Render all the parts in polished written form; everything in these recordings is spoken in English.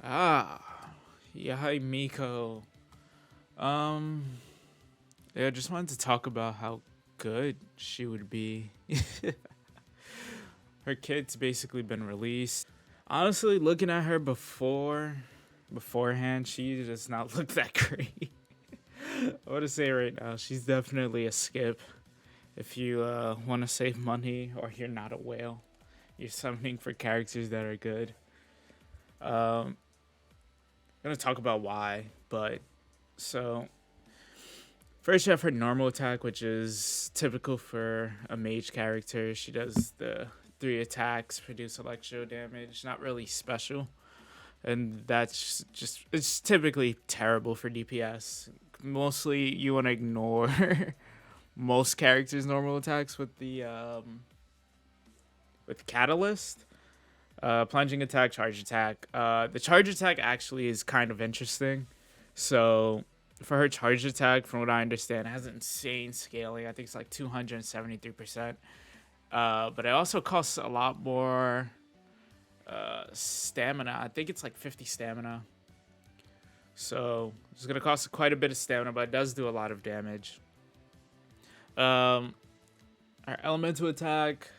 Ah, Yae Miko. Um, yeah, I just wanted to talk about how good she would be. Her kit's basically been released. Honestly, looking at her beforehand, she does not look that great. I want to say right now, she's definitely a skip. If you want to save money or you're not a whale, you're summoning for characters that are good. I'm gonna talk about why, but so first, you have her normal attack, which is typical for a mage character. She does the three attacks, produce electro damage. Not really special, and that's just it's typically terrible for DPS. Mostly, you want to ignore most characters' normal attacks with catalyst. Plunging attack, charge attack. The charge attack actually is kind of interesting. So for her charge attack, from what I understand, it has insane scaling. I think it's like 273%. But it also costs a lot more stamina. I think it's like 50 stamina. So it's gonna cost quite a bit of stamina, but it does do a lot of damage. Um, our elemental attack,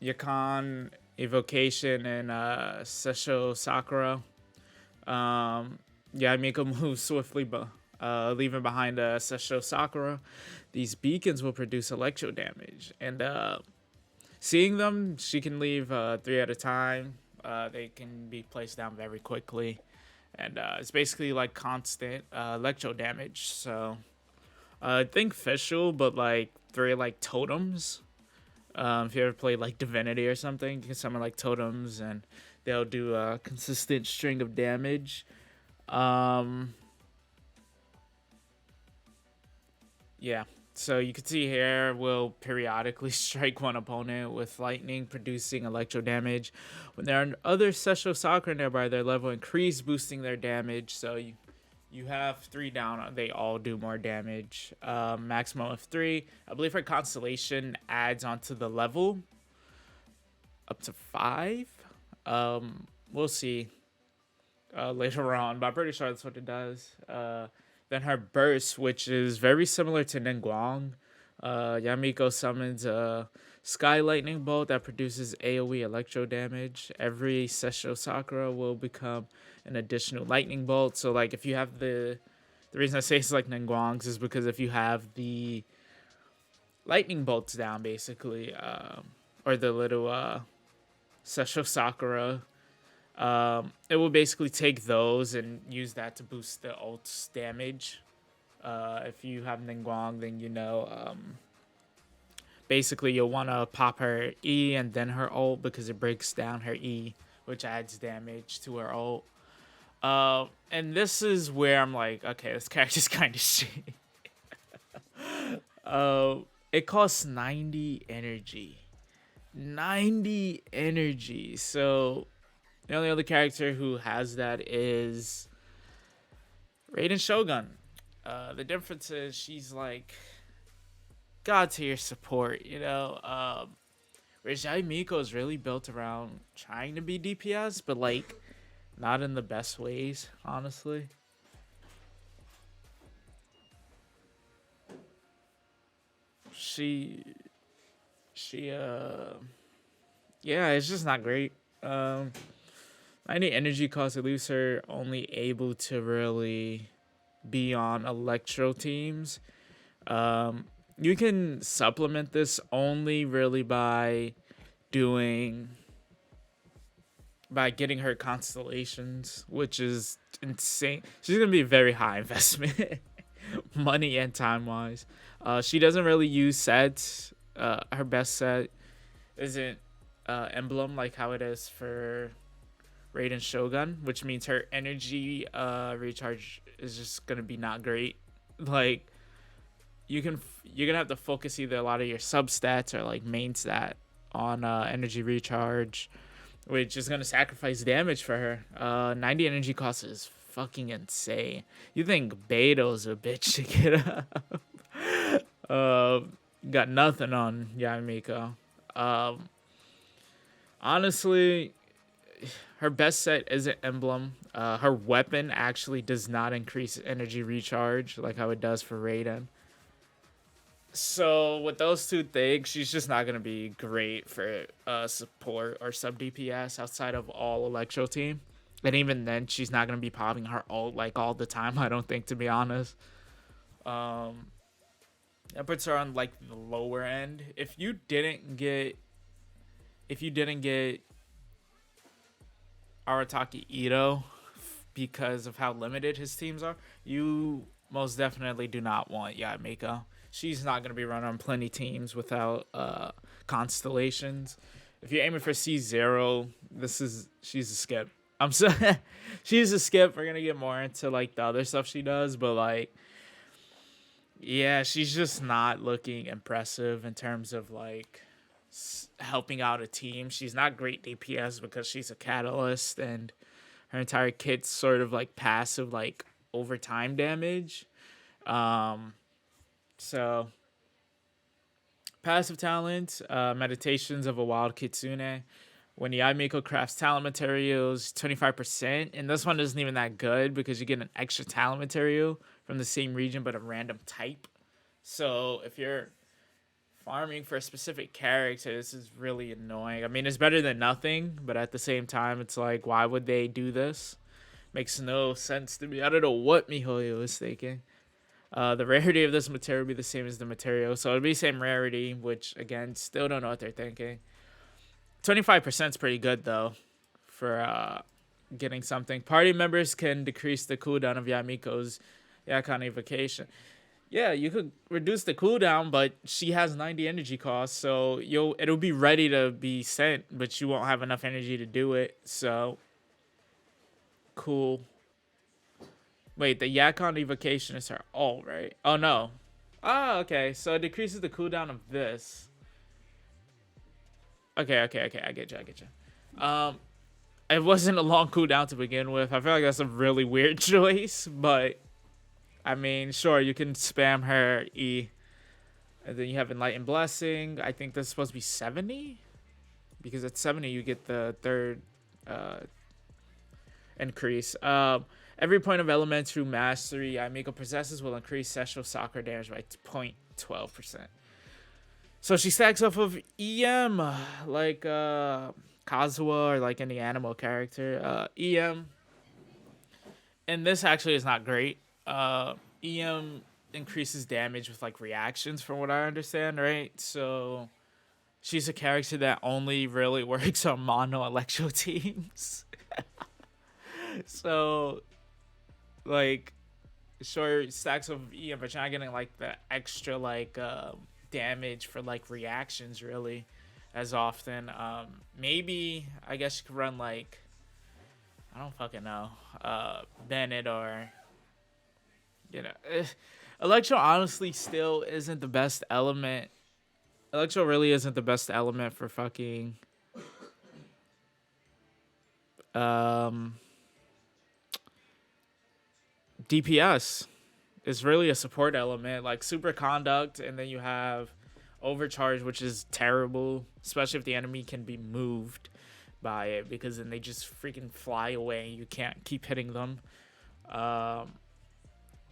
Yakan evocation and Sesho Sakura. Yae Miko moves swiftly, leaving behind Sesho Sakura. These beacons will produce electro damage, and seeing them, she can leave three at a time. They can be placed down very quickly, and it's basically like constant electro damage. So think official, but like three like totems. If you ever played like Divinity or something, you can summon like totems, and they'll do a consistent string of damage. Um, yeah. So you can see here will periodically strike one opponent with lightning, producing electro damage. When there are other Sesho Sakura nearby, their level increase, boosting their damage. So you have three down, they all do more damage. Maximum of three. I believe her constellation adds onto the level up to five. We'll see later on, but I'm pretty sure that's what it does. Then her burst, which is very similar to Ningguang. Yae Miko summons a Sky Lightning Bolt that produces AoE electro damage. Every Sesho Sakura will become an additional Lightning Bolt. So, like, if you have the reason I say it's like Ningguang's is because if you have the Lightning Bolts down, basically, or the little Sesho Sakura, it will basically take those and use that to boost the ult's damage. If you have Ningguang, then basically you'll want to pop her E and then her ult because it breaks down her E, which adds damage to her ult. And this is where I'm like, okay, this character's kind of shit. It costs 90 energy. 90 energy. So the only other character who has that is Raiden Shogun. The difference is she's like god tier support, you know. Whereas Yae Miko is really built around trying to be DPS, but like not in the best ways, honestly. She she yeah, it's just not great. 90 energy cost, it leaves her only able to really be on electro teams. You can supplement this only really doing by getting her constellations, which is insane. She's gonna be a very high investment, money and time wise. She doesn't really use sets. Her best set isn't emblem like how it is for Raiden Shogun, which means her energy recharge is just gonna be not great. Like you're gonna have to focus either a lot of your substats or like main stat on energy recharge, which is gonna sacrifice damage for her. 90 energy cost is fucking insane. You think Beto's a bitch to get up? Got nothing on Yae Miko. Honestly, her best set is an emblem. Her weapon actually does not increase energy recharge like how it does for Raiden. So with those two things, she's just not gonna be great for support or sub DPS outside of all Electro team. And even then, she's not gonna be popping her ult like all the time. I don't think, to be honest. Um, that puts her on like the lower end. If you didn't get Arataki Ito because of how limited his teams are, you most definitely do not want Yae Miko. She's not going to be run on plenty teams without constellations. If you're aiming for C0, she's a skip. I'm so she's a skip. We're gonna get more into like the other stuff she does, but like, yeah, she's just not looking impressive in terms of like helping out a team. She's not great DPS because she's a catalyst, and her entire kit's sort of like passive, like overtime damage. So passive talent, meditations of a wild kitsune. When Yae Miko crafts talent materials, 25%. And this one isn't even that good because you get an extra talent material from the same region but a random type. So if you're farming for a specific character, this is really annoying. I mean, it's better than nothing, but at the same time, it's like, why would they do this? Makes no sense to me. I don't know what MiHoYo is thinking. The rarity of this material will be the same as the material. So it'll be the same rarity, which, again, still don't know what they're thinking. 25% is pretty good, though, for getting something. Party members can decrease the cooldown of Yae Miko's Yakon evocation. Yeah, you could reduce the cooldown, but she has 90 energy costs, so it'll be ready to be sent, but you won't have enough energy to do it. So cool. Wait, the Yakon evocation is her ult, right? Oh no. Oh, okay. So it decreases the cooldown of this. Okay. I get you. It wasn't a long cooldown to begin with. I feel like that's a really weird choice, but I mean, sure, you can spam her E. And then you have Enlightened Blessing. I think that's supposed to be 70? Because at 70, you get the third increase. Every point of elemental mastery Yae Miko possesses will increase sexual soccer damage by 0.12%. So she stacks off of EM, like Kazuha or like any animal character. EM. And this actually is not great. EM increases damage with like reactions, from what I understand, right? So she's a character that only really works on mono electro teams. So like, sure, stacks of EM, but you're not getting like the extra like damage for like reactions really as often. Maybe I guess you could run like, I don't fucking know, Bennett or, you know, Electro honestly still isn't the best element. Electro really isn't the best element for fucking DPS. It's really a support element, like super conduct, and then you have overcharge, which is terrible, especially if the enemy can be moved by it, because then they just freaking fly away and you can't keep hitting them.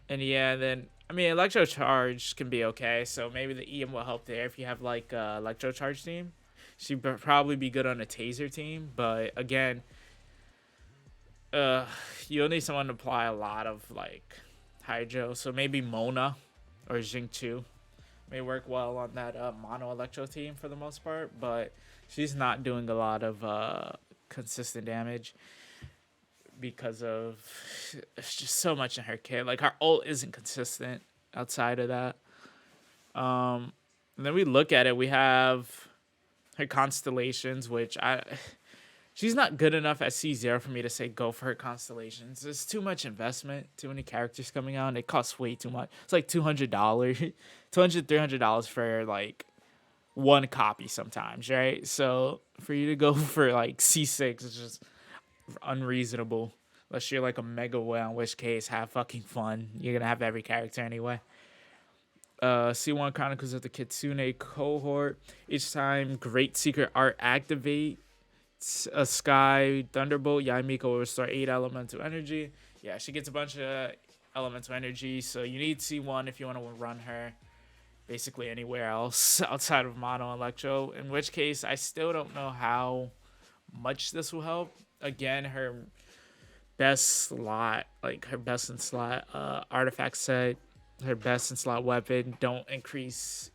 And yeah, then I mean, electro charge can be okay, so maybe the EM will help there if you have like electro charge team. She'd probably be good on a taser team, but again, you'll need someone to apply a lot of like hydro, so maybe Mona or Jing2 may work well on that mono electro team for the most part, but she's not doing a lot of consistent damage because of it's just so much in her kit. Like her ult isn't consistent outside of that. And then we look at it, we have her constellations, which she's not good enough at C0 for me to say go for her constellations. There's too much investment, too many characters coming out, and it costs way too much. It's like $200, $200, $300 for like one copy sometimes, right? So for you to go for like C6 is just unreasonable. Unless you're like a mega whale, in which case have fucking fun. You're gonna have every character anyway. C1 Chronicles of the Kitsune cohort. Each time Great Secret Art activate, a Sky Thunderbolt. Yae Miko will restore 8 elemental energy. Yeah, she gets a bunch of elemental energy, so you need C1 if you want to run her basically anywhere else outside of Mono Electro, in which case I still don't know how much this will help. Again, her best slot, like her best in slot artifact set, her best in slot weapon don't increase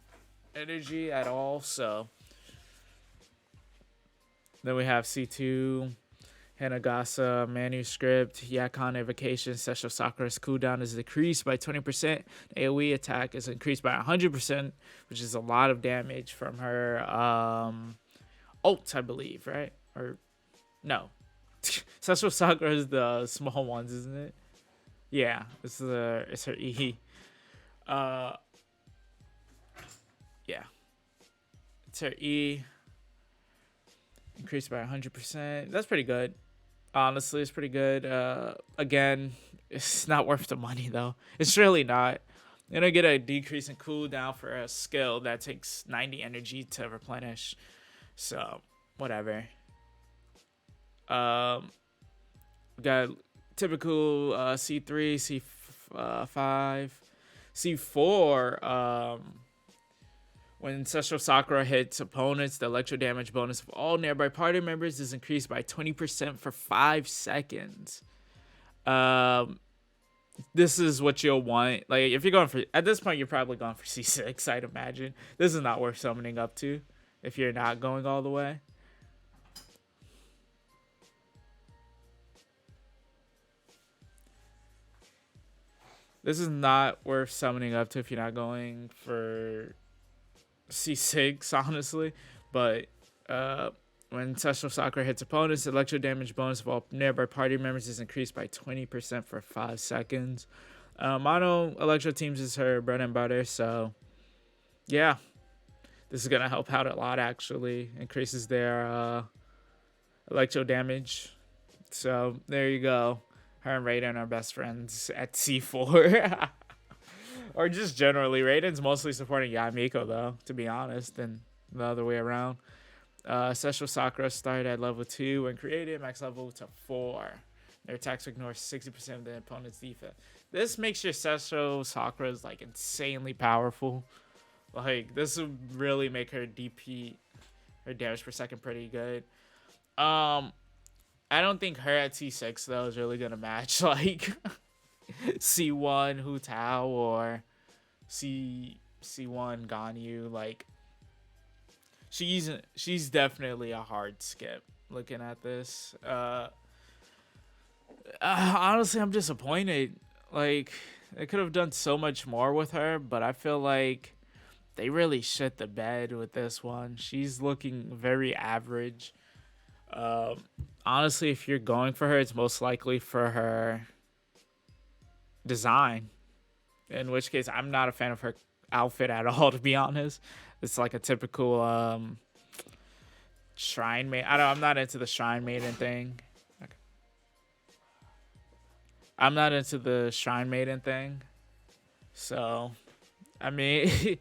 energy at all, so then we have C2, Hanagasa Manuscript, Yakon Evocation, Sesho Sakura's cooldown is decreased by 20%. AoE attack is increased by 100%, which is a lot of damage from her ult, I believe, right? Or no. Sesho Sakura is the small ones, isn't it? Yeah, it's her E. Yeah. It's her E. Increased by 100%. That's pretty good. Honestly, it's pretty good. Again, it's not worth the money though. It's really not. You're gonna get a decrease in cooldown for a skill that takes 90 energy to replenish. So whatever. We got typical C3, C5, C4. When Sesho Sakura hits opponents, the electro damage bonus of all nearby party members is increased by 20% for 5 seconds. This is what you'll want. Like, if you're going for... At this point, you're probably going for C6, I'd imagine. This is not worth summoning up to if you're not going all the way. This is not worth summoning up to if you're not going for C6, honestly. But when Sesho Sakura hits opponents, the electro damage bonus of all nearby party members is increased by 20% for 5 seconds. Mono Electro teams is her bread and butter, so yeah. This is going to help out a lot, actually. Increases their electro damage. So there you go. Her and Raiden are best friends at C4. Or just generally. Raiden's mostly supporting Yae Miko, though, to be honest, than the other way around. Sesho Sakura started at level 2 and created max level to 4. Their attacks ignore 60% of the opponent's defense. This makes your Sesho Sakura's like insanely powerful. Like, this would really make her DP, her damage per second, pretty good. I don't think her at C6 though is really gonna match like C1 Hu Tao or C1 Ganyu. Like, she's definitely a hard skip. Looking at this, honestly, I'm disappointed. Like, they could have done so much more with her, but I feel like they really shit the bed with this one. She's looking very average. Honestly, if you're going for her, it's most likely for her design. In which case, I'm not a fan of her outfit at all, to be honest. It's like a typical shrine maiden. I'm not into the shrine maiden thing. Okay. I'm not into the shrine maiden thing. So, I mean,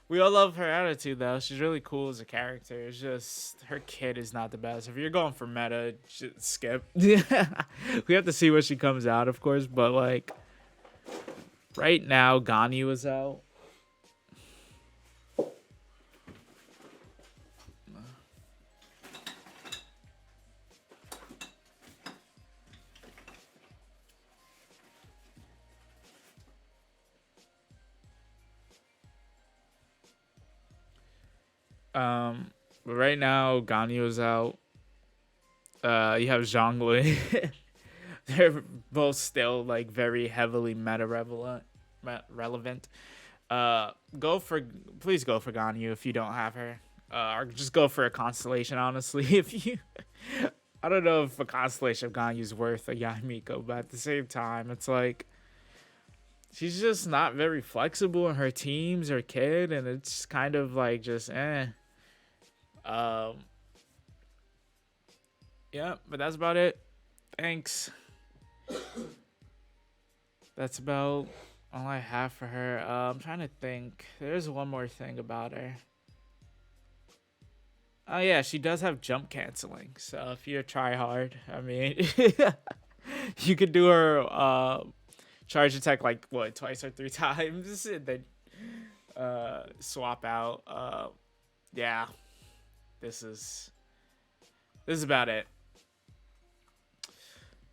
we all love her attitude, though. She's really cool as a character. It's just her kit is not the best. If you're going for meta, just skip. We have to see what she comes out, of course. But, like, right now, Ganyu is out. But right now, Ganyu is out. You have Zhongli. They're both still like very heavily meta relevant. Please go for Ganyu if you don't have her. Or just go for a constellation, honestly. If you, I don't know if a constellation of Ganyu is worth a Yae Miko, but at the same time, it's like she's just not very flexible in her teams or kid, and it's kind of like just yeah, but that's about it. Thanks. That's about all I have for her. I'm trying to think. There's one more thing about her. Oh yeah, she does have jump canceling. So if you try hard, I mean, you could do her charge attack like what, twice or three times, and then swap out. Yeah, this is this is about it.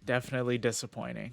Definitely disappointing.